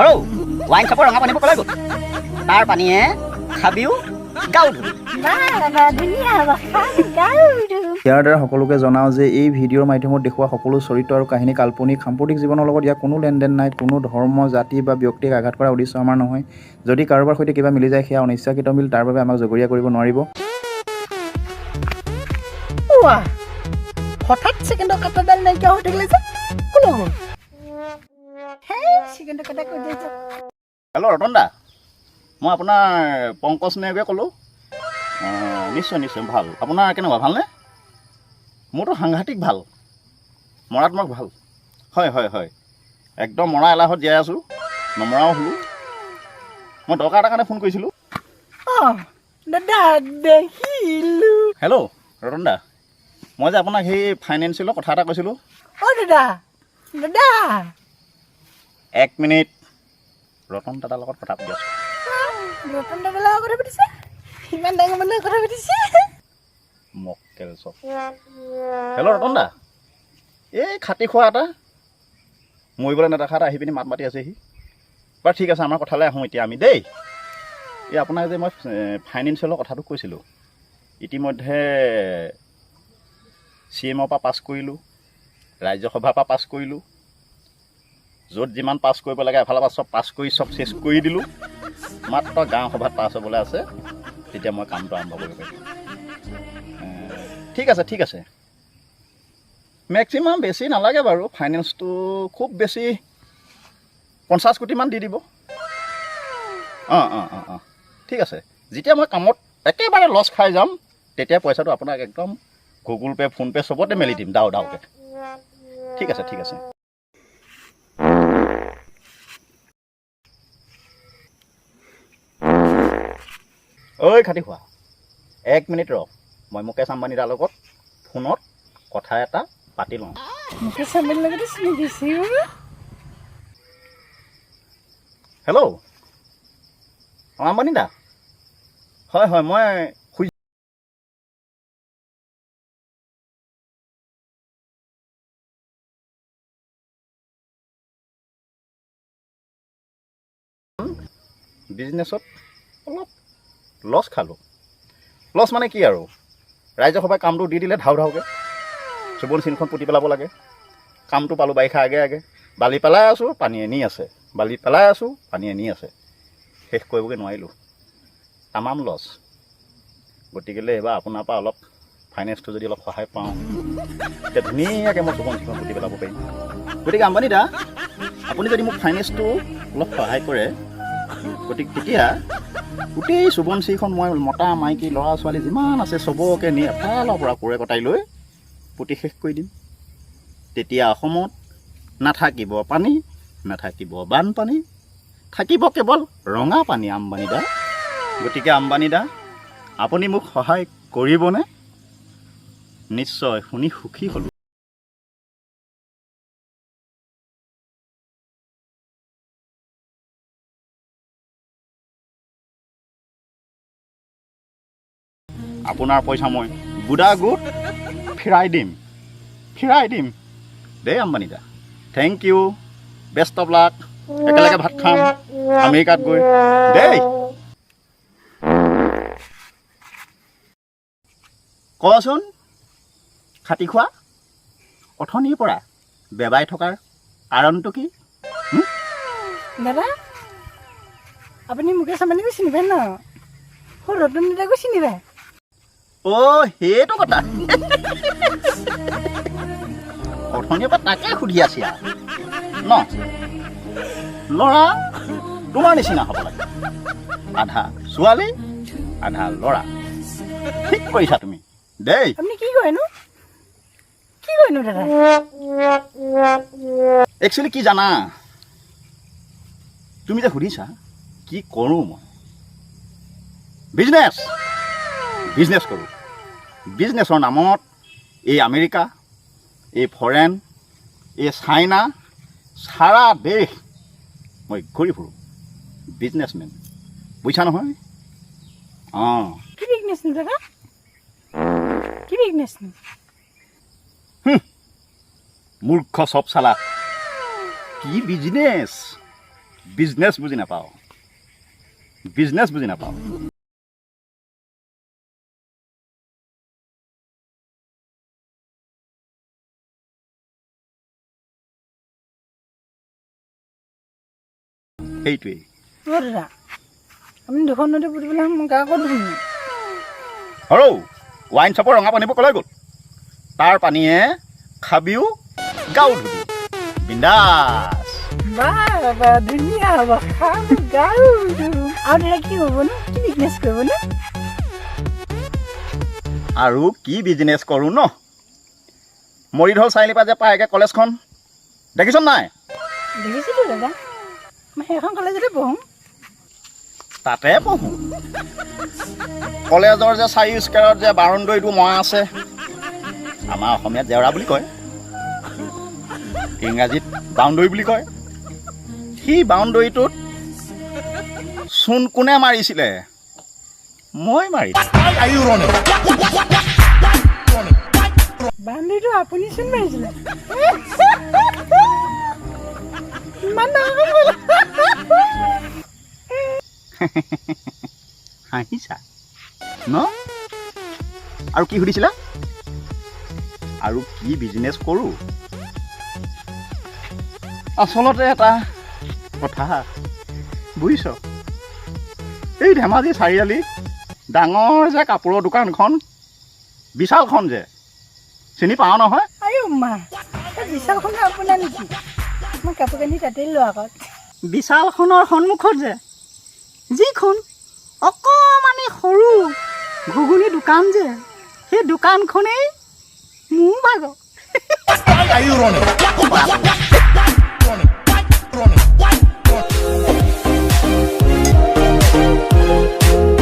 সৰু ৱাইন শ্বপৰ ৰঙা পানীবোৰ কলৈ গ'ল তাৰ পানীয়ে খাবিও গাও ধুবি ইয়াৰ দ্বাৰা সকলোকে জনাওঁ যে এই ভিডিঅ'ৰ মাধ্যমত দেখুওৱা সকলো চৰিত্ৰ আৰু কাহিনী কাল্পনিক সাম্প্ৰতিক জীৱনৰ লগত ইয়াৰ কোনো লেনদেন নাই। কোনো ধৰ্ম জাতি বা ব্যক্তিক আঘাত কৰাৰ উদ্দেশ্য আমাৰ নহয়। যদি কাৰোবাৰ সৈতে কিবা মিলি যায় সেয়া অনিচ্ছাকৃত মিল, তাৰ বাবে আমাক জগৰীয়া কৰিব নোৱাৰিব। হঠাৎ ছেকেণ্ডৰ কাটাডাল নাইকিয়া হৈ থাকিলে যে কোন গ'ল? ছেকেণ্ডৰ কাটা কৈ দিছে। হেল্ল' ৰতন দা, মই আপোনাৰ পংকজ নেওগে ক'লোঁ। নিশ্চয় নিশ্চয় ভাল। আপোনাৰ কেনেকুৱা ভালনে? মোৰতো সাংঘাতিক ভাল, মৰাত্মক ভাল। হয় হয় হয়, একদম মৰা এলাহত জীয়াই আছোঁ, নমৰাও হ'লোঁ। মই দৰকাৰ এটাৰ কাৰণে ফোন কৰিছিলোঁ। দাদা দেখিলোঁ। হেল্ল' ৰতন দা, মই যে আপোনাক সেই ফাইনেন্সিয়েলৰ কথা এটা কৈছিলোঁ। দাদা দাদা 1 মিনিট, ৰতন দাদাৰ লগত কথা পাতি আছোঁ। ৰতন দাদাৰ লগত কথা পাতিছে? ইমান ডাঙৰ মানুহে কথা পাতিছে? মক্কেল চব। হেল্ল' ৰতন দা, এই খাটি খোৱা এটা মৰিবলৈ নেদেখা এটা আহি পিনি মাত মাতি আছেহি। বাৰু ঠিক আছে, আমাৰ কথালৈ আহোঁ এতিয়া আমি দেই। এই আপোনাক যে মই ফাইনেন্সিয়েলৰ কথাটো কৈছিলোঁ, ইতিমধ্যে CM পৰা পাছ কৰিলোঁ, ৰাজ্যসভাৰ পৰা পাছ কৰিলোঁ, য'ত যিমান পাছ কৰিব লাগে এফালৰ পৰা চব পাছ কৰি চব চেছ কৰি দিলোঁ। মাত্ৰ গাঁও সভাত পাছ হ'বলৈ আছে, তেতিয়া মই কামটো আৰম্ভ কৰিব পাৰিম। ঠিক আছে ঠিক আছে, মেক্সিমাম বেছি নালাগে বাৰু। ফাইনেন্সটো খুব বেছি 50 কোটিমান দি দিব। অঁ ঠিক আছে। যেতিয়া মই কামত একেবাৰে লছ খাই যাম, তেতিয়া পইচাটো আপোনাক একদম গুগল পে' ফোনপে' চবতে মেলি দিম ডাউকে। ঠিক আছে ঠিক আছে। ঐ খাটি খোৱা, 1 মিনিট ৰ, মই মুকেশ আম্বানী দাৰ লগত ফোনত কথা এটা পাতি লওঁ। মুকেশ আম্বানীৰ লগতে চিনি দিছে। হেল্ল' আম্বানী দা, হয় হয়, মই বিজনেছত অলপ লছ খালোঁ। লছ মানে কি আৰু, ৰাজ্যসভাই কামটো দি দিলে ধাউকৈ চুবন চিনখন পুতি পেলাব লাগে। কামটো পালোঁ বাৰিষা আগে আগে, বালি পেলাই আছোঁ পানীয়ে নি আছে, বালি পেলাই আছোঁ পানীয়ে নি আছে, শেষ কৰিবগৈ নোৱাৰিলোঁ। তামাম লছ। গতিকেলৈ এইবাৰ আপোনাৰ পৰা অলপ ফাইনেন্সটো যদি অলপ সহায় পাওঁ, তেতিয়া ধুনীয়াকৈ মই চুবন চিনখন পুতি পেলাব পাৰিম। গতিকে আম্বানী দা, আপুনি যদি মোক ফাইনেন্সটো অলপ সহায় কৰে, গতিকে তেতিয়া গোটেই সোৱণশিৰিখন মই মতা মাইকী ল'ৰা ছোৱালী যিমান আছে চবকে নি এফালৰ পৰা কোৰে কটাই লৈ পুতি শেষ কৰি দিম। তেতিয়া অসমত নাথাকিব পানী, নাথাকিব বানপানী, থাকিব কেৱল ৰঙা পানী। আম্বানী দা, গতিকে আম্বানী দা, আপুনি মোক সহায় কৰিবনে? নিশ্চয়, শুনি সুখী হ'লোঁ। আপোনাৰ পইচা মই গুড়াগুড় ফিৰাই দিম দেই আম্বানী দা। Thank you, best of luck. একেলগে ভাত খাম আমেৰিকাত গৈ দেই। কচোন খাটি খোৱা, অথনিৰ পৰা বেবাই থকাৰ কাৰণটো কি? দাদা আপুনি মুকেশ আম্বানীকো চিনি পায় ন? ৰতন দাদাকো চিনি পায়? অ' সেইটো কথা। অথনিৰ পৰা তাকে সুধি আছি আৰু ন? ল'ৰা তোমাৰ নিচিনা হ'ব লাগে, আধা ছোৱালী আধা ল'ৰা। ঠিক কৰিছা তুমি দেই। আপুনি কি কয়নো দাদা? একচুৱেলি কি জানা, তুমি যে সুধিছা কি কৰোঁ মই, বিজনেছ কৰোঁ। বিজনেছৰ নামত এই আমেৰিকা, এই ফৰেন, এই চাইনা, সাৰা দেশ মই ঘূৰি ফুৰোঁ। বিজনেছমেন, বুজিছা নহয়? কি বিজনেছ দাদা? কি বিজনেছ? মূৰ্খ চব চালা। কি বিজনেছ? বিজনেছ বুজি নাপাওঁ বিজনেছ বুজি নাপাওঁ সেইটোৱেই অ' দাদা আপুনি দুখন নদী পুতিবলৈ মোৰ গা ক'ত ধুম আৰু ৱাইন শ্বপৰ ৰঙা পানীবোৰ ক'লৈ গ'ল তাৰ পানীয়ে খাবিও গাও ধুবি বিন্দাছ বা ধুনীয়া হ'ব খাম গাও ধুম আৰু দাদা কি হ'বনো কি বিজনেছ কৰিবনো আৰু কি বিজনেছ কৰোঁ ন মৰিধল চাৰিআলিৰ যে পায়গৈ কলেজখন দেখিছ নাই দেখিছিলোঁ দাদা মই সেইখন কলেজতে পঢ়োঁ তাতে পঢ়োঁ কলেজৰ যে চাৰি স্কোৱাৰত যে বাউণ্ডৰীটো মৰা আছে আমাৰ অসমীয়াত জেওৰা বুলি কয় ইংৰাজীত বাউণ্ডৰী বুলি কয় সেই বাউণ্ডৰীটোত চূণ কোনে মাৰিছিলে মই মাৰিছোঁ বাউণ্ডৰীটো আপুনি চোন মাৰিছিলে ইমান ডাঙৰ হাঁহিছা ন আৰু কি সুধিছিলা আৰু কি বিজনেছ কৰোঁ আচলতে এটা কথা বুজিছ এই ধেমাজি চাৰিআলি ডাঙৰ যে কাপোৰৰ দোকানখন বিশালখন যে চিনি পাওঁ নহয় আইও মা এই বিশালখনো আপোনাৰ নেকি মই কাপোৰ কানি তাতেই লোৱা আগত বিশালখনৰ সন্মুখত যে যিখন অকণমানি সৰু ঘুগুনি দোকান যে সেই দোকানখনেই মোৰ ভাগৰ